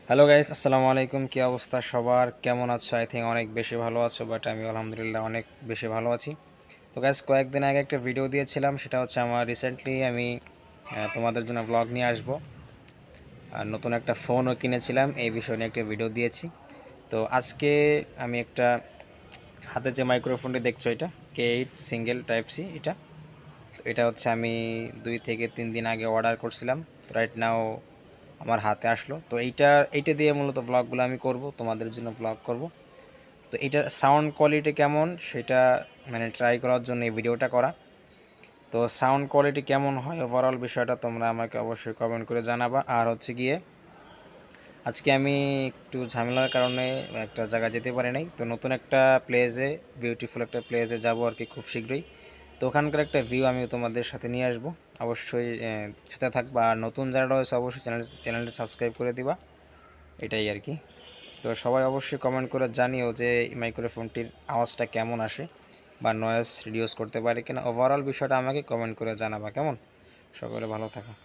Hello guys, আসসালামু আলাইকুম। কি অবস্থা সবার, কেমন আছো? আই থিঙ্ক অনেক বেশি ভালো আছো, বাট আমি আলহামদুলিল্লাহ অনেক বেশি ভালো আছি। তো গাইস, কয়েকদিন আগে একটা ভিডিও দিয়েছিলাম, সেটা হচ্ছে আমার রিসেন্টলি আমি তোমাদের জন্য ব্লগ নিয়ে আসবো। আর নতুন একটা ফোনও কিনেছিলাম, এই বিষয় নিয়ে একটা ভিডিও দিয়েছি। তো আজকে আমি একটা হাতে যে মাইক্রোফোনটি দেখছো, এটা K8 সিঙ্গেল টাইপ সি। এটা হচ্ছে আমি 2 থেকে 3 দিন আগে অর্ডার করছিলাম। তো রাইট নাও আমার হাতে আসলো। তো এইটা দিয়ে মূলত ব্লগগুলো আমি করব, তোমাদের জন্য ব্লগ করব। তো এটার সাউন্ড কোয়ালিটি কেমন সেটা মানে ট্রাই করার জন্য এই ভিডিওটা করা। তো সাউন্ড কোয়ালিটি কেমন হয় ওভারঅল বিষয়টা তোমরা আমাকে অবশ্যই কমেন্ট করে জানাবা। আর হচ্ছে গিয়ে আজকে আমি একটু ঝামেলার কারণে একটা জায়গা যেতে পারি নাই। তো নতুন একটা প্লেসে, বিউটিফুল একটা প্লেসে যাব আর কি খুব শীঘ্রই। তো ওখানকার একটা ভিউ আমি তোমাদের সাথে নিয়ে আসবো। অবশ্যই সাথে থাকবা। আর নতুন যারা রয়েছে অবশ্যই চ্যানেলটা সাবস্ক্রাইব করে দিবা, এটাই আর কি। তো সবাই অবশ্যই কমেন্ট করে জানিও যে এই মাইক্রোফোনটির আওয়াজটা কেমন আসে বা নয়েজ রিডিউস করতে পারে কিনা। ওভারঅল বিষয়টা আমাকে কমেন্ট করে জানাবা, কেমন? সকলে ভালো থাকা।